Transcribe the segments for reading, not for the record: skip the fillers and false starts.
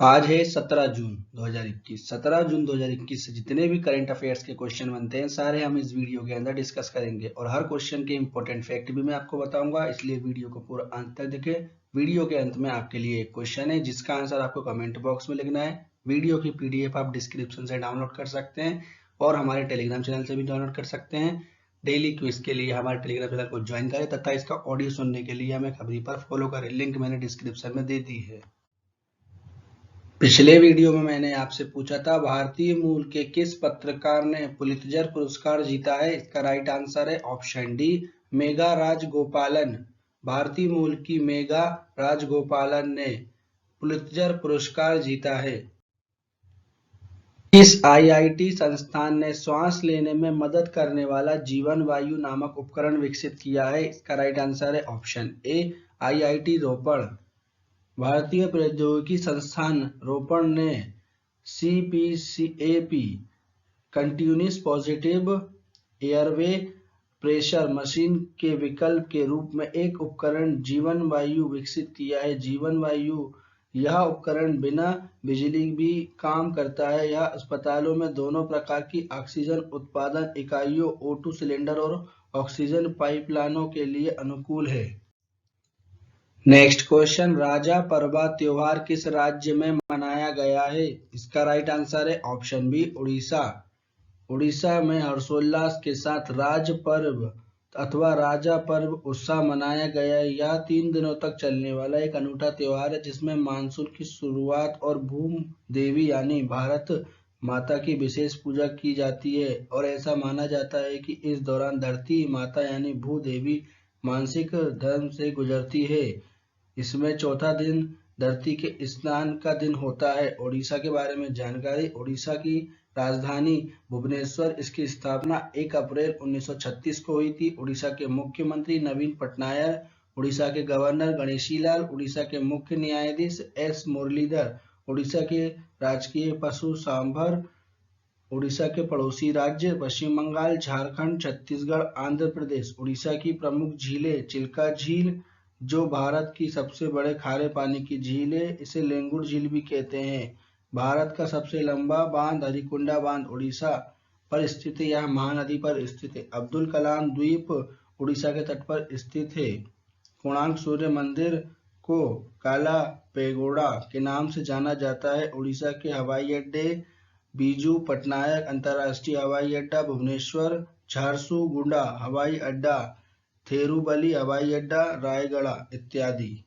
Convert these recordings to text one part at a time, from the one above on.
आज है 17 जून 2021। 17 जून 2021 से जितने भी करंट अफेयर्स के क्वेश्चन बनते हैं सारे हम इस वीडियो के अंदर डिस्कस करेंगे और हर क्वेश्चन के इंपॉर्टेंट फैक्ट भी मैं आपको बताऊंगा, इसलिए वीडियो को पूरा अंत तक देखें। वीडियो के अंत में आपके लिए एक क्वेश्चन है जिसका आंसर आपको कमेंट बॉक्स में लिखना है। वीडियो की पीडीएफ आप डिस्क्रिप्शन से डाउनलोड कर सकते हैं और हमारे टेलीग्राम चैनल से भी डाउनलोड कर सकते हैं। डेली क्विज के लिए हमारे टेलीग्राम चैनल को ज्वाइन करें तथा इसका ऑडियो सुनने के लिए हमें खबरी पर फॉलो करें, लिंक मैंने डिस्क्रिप्शन में दे दी है। पिछले वीडियो में मैंने आपसे पूछा था भारतीय मूल के किस पत्रकार ने पुलित्जर पुरस्कार जीता है। इसका राइट आंसर है ऑप्शन डी, मेघा राजगोपालन। भारतीय मूल की मेघा राजगोपालन ने पुलित्जर पुरस्कार जीता है। किस आईआईटी संस्थान ने श्वास लेने में मदद करने वाला जीवन वायु नामक उपकरण विकसित किया है। इसका राइट आंसर है ऑप्शन ए, आईआईटी रोपड़। भारतीय प्रौद्योगिकी संस्थान रोपड़ ने CPCAP continuous positive airway pressure machine के विकल्प के रूप में एक उपकरण जीवन वायु विकसित किया है। जीवन वायु यह उपकरण बिना बिजली भी काम करता है। यह अस्पतालों में दोनों प्रकार की ऑक्सीजन उत्पादन इकाइयों O2 सिलेंडर और ऑक्सीजन पाइपलाइनों के लिए अनुकूल है। नेक्स्ट क्वेश्चन, राजा परबा त्योहार किस राज्य में मनाया गया है। इसका राइट आंसर है ऑप्शन बी, उड़ीसा। उड़ीसा में हर्षोल्लास के साथ राज पर्व अथवा राजा पर्व उत्सव मनाया गया है। यह 3 दिनों तक चलने वाला एक अनूठा त्योहार है जिसमें मानसून की शुरुआत और भूमि देवी यानी भारत माता की विशेष पूजा की जाती है और ऐसा माना जाता है कि इस दौरान धरती माता यानी भू देवी मानसिक धर्म से गुजरती है। इसमें चौथा दिन धरती के स्नान का दिन होता है। ओडिशा के बारे में जानकारी, ओडिशा की राजधानी भुवनेश्वर, इसकी स्थापना 1 अप्रैल 1936 को हुई थी। उड़ीसा के मुख्यमंत्री नवीन पटनायक, उड़ीसा के गवर्नर गणेशी लाल, उड़ीसा के मुख्य न्यायाधीश एस मुरलीधर, उड़ीसा के राजकीय पशु सांभर। उड़ीसा के पड़ोसी राज्य पश्चिम बंगाल, झारखंड, छत्तीसगढ़, आंध्र प्रदेश। उड़ीसा की प्रमुख झीलें, चिल्का झील जो भारत की सबसे बड़े खारे पानी की झील है, इसे लेंगुर झील भी कहते हैं। भारत का सबसे लंबा बांध हरिकुंडा बांध उड़ीसा पर स्थित है। यह महानदी पर स्थित है। अब्दुल कलाम द्वीप उड़ीसा के तट पर स्थित है। कोणार्क सूर्य मंदिर को काला पेगोडा के नाम से जाना जाता है। उड़ीसा के हवाई अड्डे बीजू पटनायक अंतर्राष्ट्रीय हवाई अड्डा भुवनेश्वर, झारसुगुड़ा हवाई अड्डा, थेरुबली हवाई अड्डा रायगढ़ इत्यादि।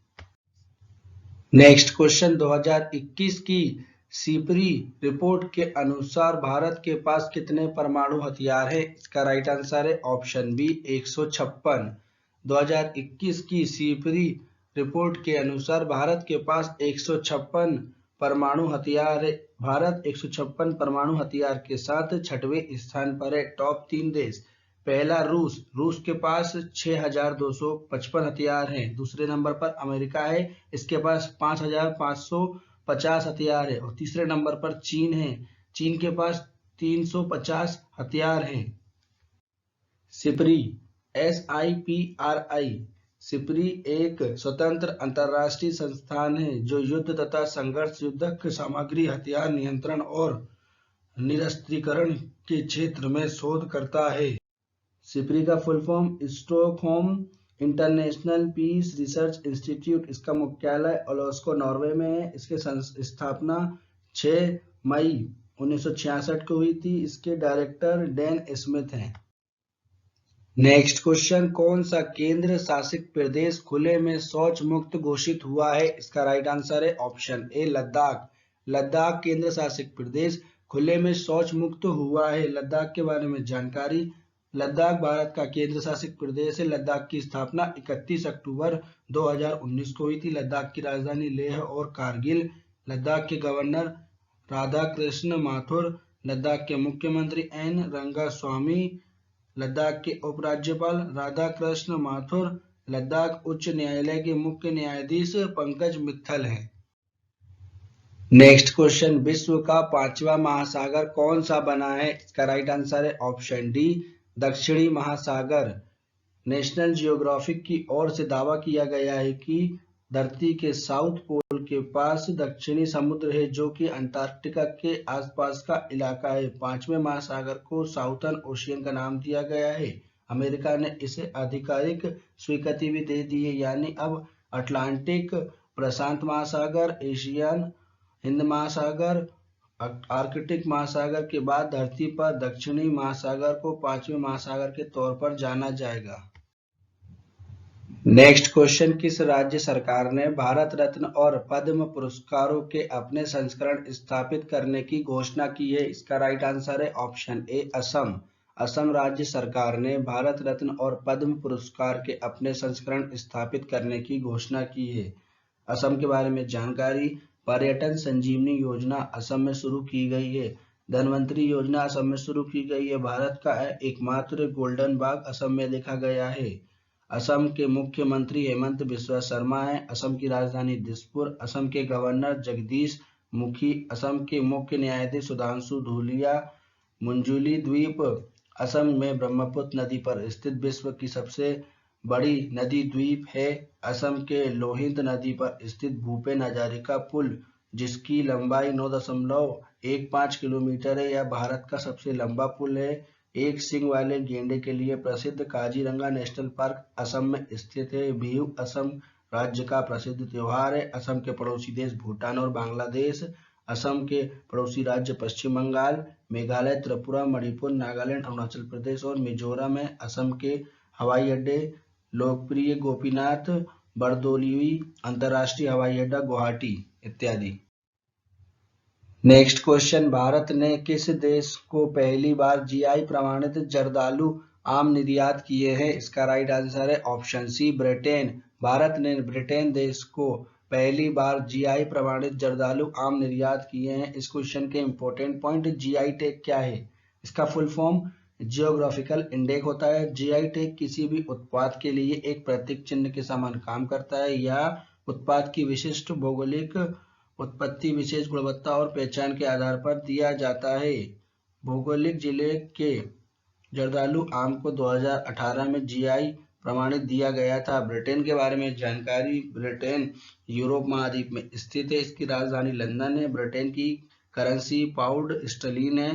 नेक्स्ट क्वेश्चन, 2021 की सीपरी रिपोर्ट के अनुसार भारत के पास कितने परमाणु हथियार हैं। इसका राइट आंसर है ऑप्शन बी, 156। 2021 की सीपरी रिपोर्ट के अनुसार भारत के पास 156 परमाणु हथियार है। भारत 156 परमाणु हथियार के साथ 6वें स्थान पर है। टॉप 3 देश, पहला रूस के पास 6255 हथियार हैं। दूसरे नंबर पर अमेरिका है, इसके पास 5550 हथियार है और तीसरे नंबर पर चीन है, चीन के पास 350 हथियार हैं। सिपरी SIPRI सिपरी एक स्वतंत्र अंतरराष्ट्रीय संस्थान है जो युद्ध तथा संघर्ष युद्धक सामग्री, हथियार नियंत्रण और निरस्त्रीकरण के क्षेत्र में शोध करता है। सिपरी का full form Stockholm International Peace Research Institute. इसका मुख्यालय ओस्लो नॉर्वे में है। इसके स्थापना 6 मई 1966 को हुई थी। इसके डायरेक्टर डैन स्मिथ हैं। नेक्स्ट क्वेश्चन, कौन सा केंद्र शासित प्रदेश खुले में शौच मुक्त घोषित हुआ है। इसका राइट आंसर है ऑप्शन ए, लद्दाख। लद्दाख केंद्र शासित प्रदेश खुले में शौच मुक्त हुआ है। लद्दाख के बारे में जानकारी, लद्दाख भारत का केंद्र शासित प्रदेश है। लद्दाख की स्थापना 31 अक्टूबर 2019 को हुई थी। लद्दाख की राजधानी लेह और कारगिल। लद्दाख के गवर्नर राधाकृष्ण माथुर, लद्दाख के मुख्यमंत्री एन रंगास्वामी, लद्दाख के उपराज्यपाल राधाकृष्ण माथुर, लद्दाख उच्च न्यायालय के मुख्य न्यायाधीश पंकज मित्तल हैं। नेक्स्ट क्वेश्चन, विश्व का 5वां महासागर कौन सा बना है। इसका राइट आंसर है ऑप्शन डी, दक्षिणी महासागर। नेशनल जियोग्राफिक की ओर से दावा किया गया है कि धरती के साउथ पोल के पास दक्षिणी समुद्र है जो कि अंटार्कटिका के आसपास का इलाका है। पांचवें महासागर को साउथर्न ओशियन का नाम दिया गया है। अमेरिका ने इसे आधिकारिक स्वीकृति भी दे दी है, यानी अब अटलांटिक, प्रशांत महासागर, एशियन, हिंद महासागर, आर्कटिक महासागर के बाद धरती पर दक्षिणी महासागर को पांचवें महासागर के तौर पर जाना जाएगा। नेक्स्ट क्वेश्चन, किस राज्य सरकार ने भारत रत्न और पद्म पुरस्कारों के अपने संस्करण स्थापित करने की घोषणा की है? इसका राइट आंसर है ऑप्शन ए असम। असम राज्य सरकार ने भारत रत्न और पद्म पुरस्कार के अपने संस्करण स्थापित करने की घोषणा की है। असम के बारे में जानकारी, पर्यटन संजीवनी योजना असम में शुरू की गई है। धनवंतरी योजना असम में शुरू की गई है। भारत का एकमात्र गोल्डन बाघ असम में देखा गया है। असम के मुख्यमंत्री हेमंत बिस्वा शर्मा हैं। असम की राजधानी दिसपुर। असम के गवर्नर जगदीश मुखी। असम के मुख्य न्यायाधीश सुधांशु धूलिया। मुंजुली द्वीप असम में ब्रह्मपुत्र नदी पर स्थित विश्व की सबसे बड़ी नदी द्वीप है। असम के लोहित नदी पर स्थित भूपेन हजारिका पुल, जिसकी लंबाई 9.15 किलोमीटर है, यह भारत का सबसे लंबा पुल है। एक सींग वाले गेंडे के लिए प्रसिद्ध काजीरंगा नेशनल पार्क असम में स्थित है। बिहू असम राज्य का प्रसिद्ध त्योहार है। असम के पड़ोसी देश भूटान और बांग्लादेश। असम के पड़ोसी राज्य पश्चिम बंगाल, मेघालय, त्रिपुरा, मणिपुर, नागालैंड, अरुणाचल प्रदेश और मिजोरम है। असम के हवाई अड्डे लोकप्रिय गोपीनाथ बरदोली अंतर्राष्ट्रीय हवाई अड्डा गुवाहाटी इत्यादि। नेक्स्ट क्वेश्चन, भारत ने किस देश को पहली बार जीआई प्रमाणित जर्दालू आम निर्यात किए हैं? इसका राइट आंसर है ऑप्शन सी ब्रिटेन। भारत ने ब्रिटेन देश को पहली बार जीआई प्रमाणित जर्दालू आम निर्यात किए हैं। इस क्वेश्चन के इंपॉर्टेंट पॉइंट, जीआई टैग क्या है? इसका फुल फॉर्म जियोग्राफिकल इंडेक्स होता है। जीआई टैग किसी भी उत्पाद के लिए एक प्रतीक चिन्ह के समान काम करता है। यह उत्पाद की विशिष्ट भौगोलिक उत्पत्ति, विशेष गुणवत्ता और पहचान के आधार पर दिया जाता है। भौगोलिक जिले के जर्दालू आम को 2018 में जीआई प्रमाणित दिया गया था। ब्रिटेन के बारे में जानकारी, ब्रिटेन यूरोप महाद्वीप में स्थित है। इसकी राजधानी लंदन है। ब्रिटेन की करेंसी पाउंड स्टर्लिन है।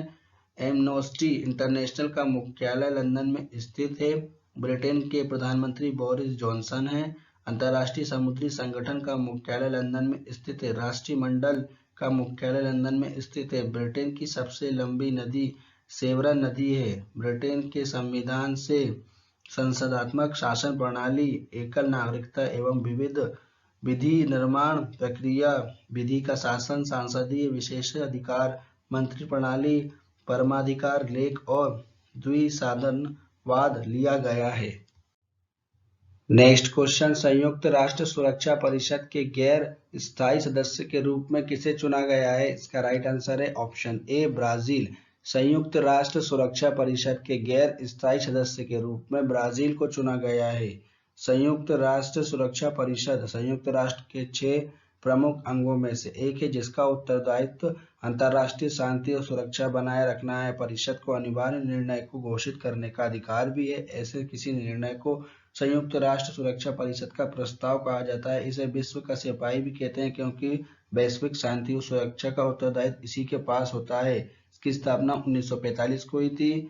एमनेस्टी इंटरनेशनल का मुख्यालय लंदन में स्थित है। ब्रिटेन के प्रधानमंत्री बोरिस जॉनसन हैं। अंतर्राष्ट्रीय समुद्री संगठन का मुख्यालय लंदन में स्थित है। राष्ट्रमंडल का मुख्यालय लंदन में स्थित है। ब्रिटेन की सबसे लंबी नदी सेवरन नदी है। ब्रिटेन के संविधान से संसदात्मक शासन प्रणाली, एकल नागरिकता एवं विविध विधि निर्माण प्रक्रिया, विधि का शासन, सांसदीय विशेषाधिकार, मंत्री प्रणाली, परमाधिकार लेख और द्विसदनवाद लिया गया है। नेक्स्ट क्वेश्चन, संयुक्त राष्ट्र सुरक्षा परिषद के गैर स्थायी सदस्य के रूप में किसे चुना गया है? इसका राइट आंसर है ऑप्शन ए ब्राजील। संयुक्त राष्ट्र सुरक्षा परिषद के गैर स्थायी सदस्य के रूप में ब्राजील को चुना गया है। संयुक्त राष्ट्र सुरक्षा परिषद संयुक्त राष्ट्र के 6 प्रमुख अंगों में से एक है, जिसका उत्तरदायित्व अंतर्राष्ट्रीय शांति और सुरक्षा बनाए रखना है। परिषद को अनिवार्य निर्णय को घोषित करने का अधिकार भी है। ऐसे किसी निर्णय को संयुक्त राष्ट्र सुरक्षा परिषद का प्रस्ताव कहा जाता है। इसे विश्व का सिपाही भी कहते हैं, क्योंकि वैश्विक शांति और सुरक्षा का उत्तरदायित्व इसी के पास होता है। इसकी स्थापना 1945 को हुई थी।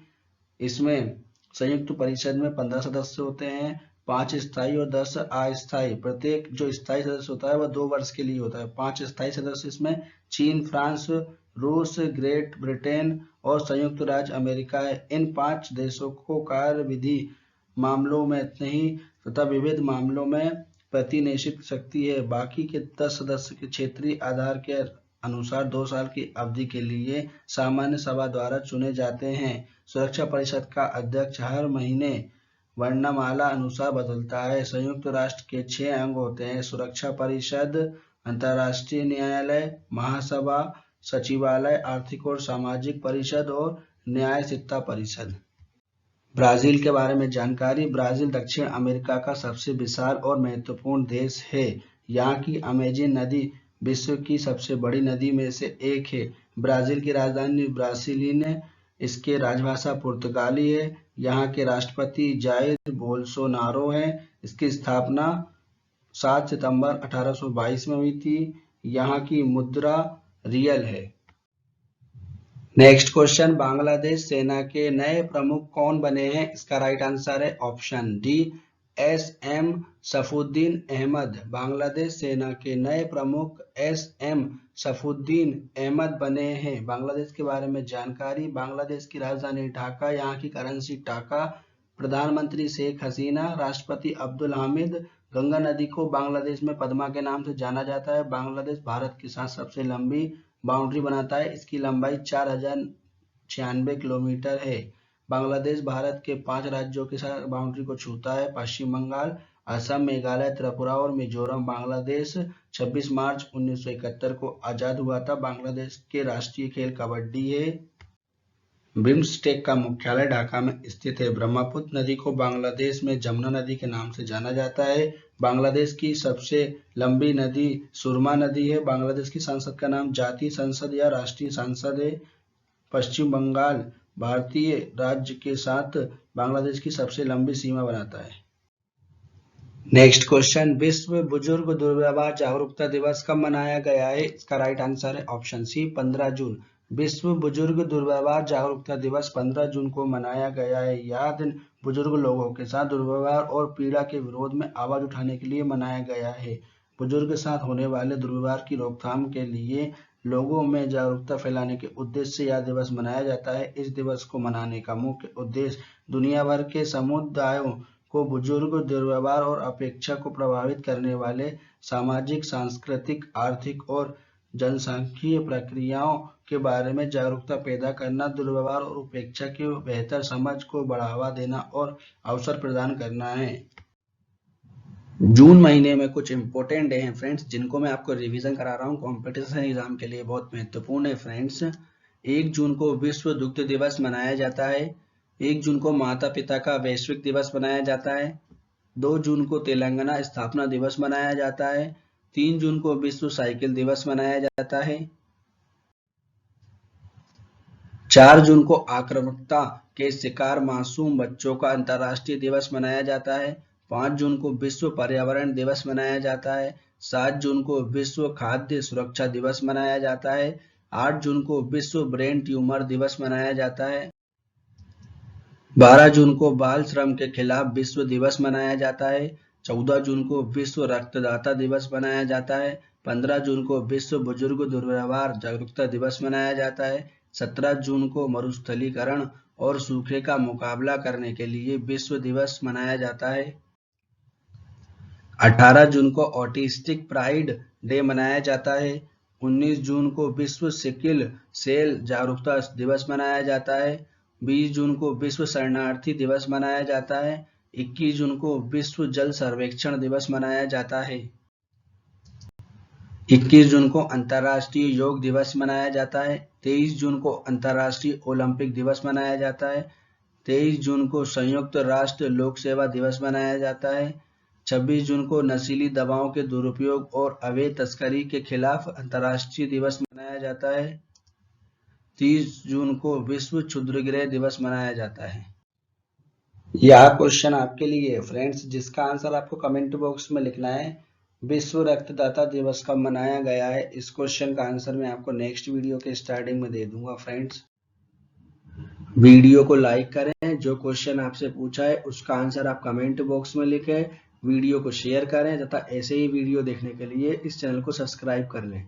इसमें संयुक्त परिषद में 15 सदस्य होते हैं, 5 स्थायी और 10 अस्थायी। प्रत्येक जो स्थायी सदस्य होता है वह 2 वर्ष के लिए होता है। 5 स्थायी सदस्य इसमें चीन, फ्रांस, रूस, ग्रेट ब्रिटेन और संयुक्त राज्य अमेरिका है। इन 5 देशों को कार्यविधि मामलों में नहीं तथा विविध मामलों में प्रतिनिधित्व शक्ति है। बाकी के 10 सदस्य के क्षेत्रीय आधार के अनुसार 2 साल की अवधि के लिए सामान्य सभा द्वारा चुने जाते हैं। सुरक्षा परिषद का अध्यक्ष हर महीने वर्णमाला अनुसार बदलता है। संयुक्त राष्ट्र के 6 अंग होते हैं: सुरक्षा परिषद, अंतर्राष्ट्रीय न्यायालय, महासभा, सचिवालय, आर्थिक और सामाजिक परिषद और न्यायिकता परिषद। ब्राजील के बारे में जानकारी, ब्राजील दक्षिण अमेरिका का सबसे विशाल और महत्वपूर्ण देश है। यहाँ की अमेजन नदी विश्व की सबसे बड़ी नदी में से एक है। ब्राजील की राजधानी ब्रासिलिया है। इसके राजभाषा पुर्तगाली है। यहाँ के राष्ट्रपति जाइर बोल्सोनारो हैं। इसकी स्थापना 7 सितंबर 1822 में हुई थी। यहाँ की मुद्रा रियल है। नेक्स्ट क्वेश्चन, बांग्लादेश सेना के नए प्रमुख कौन बने हैं? इसका राइट आंसर है option D, S M. Safuddin Ahmed. Bangladesh सेना के नए प्रमुख एस.एम. सफुद्दीन अहमद बने हैं। बांग्लादेश के बारे में जानकारी, बांग्लादेश की राजधानी ढाका, यहाँ की करेंसी टाका, प्रधानमंत्री शेख हसीना, राष्ट्रपति अब्दुल हामिद। गंगा नदी को बांग्लादेश में पद्मा के नाम से जाना जाता है। बांग्लादेश भारत के साथ सबसे लंबी बाउंड्री बनाता है, इसकी लंबाई 4096 किलोमीटर है। बांग्लादेश भारत के 5 राज्यों के साथ बाउंड्री को छूता है, पश्चिम बंगाल, असम, मेघालय, त्रिपुरा और मिजोरम। बांग्लादेश 26 मार्च 1971 को आजाद हुआ था। बांग्लादेश के राष्ट्रीय खेल कबड्डी है। बिम्स्टेक का मुख्यालय ढाका में स्थित है। ब्रह्मपुत्र नदी को बांग्लादेश में जमुना नदी के नाम से जाना जाता है। बांग्लादेश की सबसे लंबी नदी सुरमा नदी है। बांग्लादेश की संसद का नाम जातीय संसद या राष्ट्रीय संसद है। पश्चिम बंगाल भारतीय राज्य के साथ बांग्लादेश की सबसे लंबी सीमा बनाता है। नेक्स्ट क्वेश्चन, विश्व बुजुर्ग दुर्व्यवहार जागरूकता दिवस कब मनाया गया है? इसका राइट आंसर है ऑप्शन सी, 15 जून। विश्व बुजुर्ग दुर्व्यवहार जागरूकता दिवस 15 जून को मनाया गया है। यह दिन बुजुर्ग लोगों के साथ दुर्व्यवहार और पीड़ा के विरोध में आवाज उठाने के लिए मनाया गया है। बुजुर्ग के साथ होने वाले दुर्व्यवहार की रोकथाम के लिए लोगों में जागरूकता फैलाने के उद्देश्य से यह दिवस मनाया जाता है। इस दिवस को मनाने का मुख्य उद्देश्य दुनिया भर के समुदायों को बुजुर्ग दुर्व्यवहार और अपेक्षा को प्रभावित करने वाले सामाजिक, सांस्कृतिक, आर्थिक और जनसांख्यिकीय प्रक्रियाओं के बारे में जागरूकता पैदा करना, दुर्व्यवहार और उपेक्षा की बेहतर समझ को बढ़ावा देना और अवसर प्रदान करना है। जून महीने में कुछ इंपॉर्टेंट डे हैं फ्रेंड्स, जिनको मैं आपको रिवीजन करा रहा हूँ, कॉम्पिटिशन एग्जाम के लिए बहुत महत्वपूर्ण है फ्रेंड्स। 1 जून को विश्व दुग्ध दिवस मनाया जाता है। 1 जून को माता पिता का वैश्विक दिवस मनाया जाता है। 2 जून को तेलंगाना स्थापना दिवस मनाया जाता है। 3 जून को विश्व साइकिल दिवस मनाया जाता है। 4 जून को आक्रामकता के शिकार मासूम बच्चों का अंतर्राष्ट्रीय दिवस मनाया जाता है। 5 जून को विश्व पर्यावरण दिवस मनाया जाता है। 7 जून को विश्व खाद्य सुरक्षा दिवस मनाया जाता है। 8 जून को विश्व ब्रेन ट्यूमर दिवस मनाया जाता है। 12 जून को बाल श्रम के खिलाफ विश्व दिवस मनाया जाता है। 14 जून को विश्व रक्तदाता दिवस मनाया जाता है। 15 जून को विश्व बुजुर्ग दुर्व्यवहार जागरूकता दिवस मनाया जाता है। 17 जून को मरुस्थलीकरण और सूखे का मुकाबला करने के लिए विश्व दिवस मनाया जाता है। 18 जून को ऑटिस्टिक प्राइड डे मनाया जाता है। 19 जून को विश्व सिकिल सेल जागरूकता दिवस मनाया जाता है। 20 जून को विश्व शरणार्थी दिवस मनाया जाता है। 21 जून को विश्व जल सर्वेक्षण दिवस मनाया जाता है। 21 जून को अंतर्राष्ट्रीय योग दिवस मनाया जाता है। 23 जून को अंतर्राष्ट्रीय ओलंपिक दिवस मनाया जाता है। 23 जून को संयुक्त राष्ट्र लोक सेवा दिवस मनाया जाता है। 26 जून को नशीली दवाओं के दुरुपयोग और अवैध तस्करी के खिलाफ अंतर्राष्ट्रीय दिवस मनाया जाता है। 30 जून को विश्व क्षुद्रग्रह दिवस मनाया जाता है। यह क्वेश्चन आपके लिए है फ्रेंड्स, जिसका आंसर आपको कमेंट बॉक्स में लिखना है। विश्व रक्तदाता दिवस कब मनाया गया है? इस क्वेश्चन का आंसर मैं आपको नेक्स्ट वीडियो के स्टार्टिंग में दे दूंगा फ्रेंड्स। वीडियो को लाइक करें, जो क्वेश्चन आपसे पूछा है उसका आंसर आप कमेंट बॉक्स में लिखें, वीडियो को शेयर करें तथा ऐसे ही वीडियो देखने के लिए इस चैनल को सब्सक्राइब कर लें।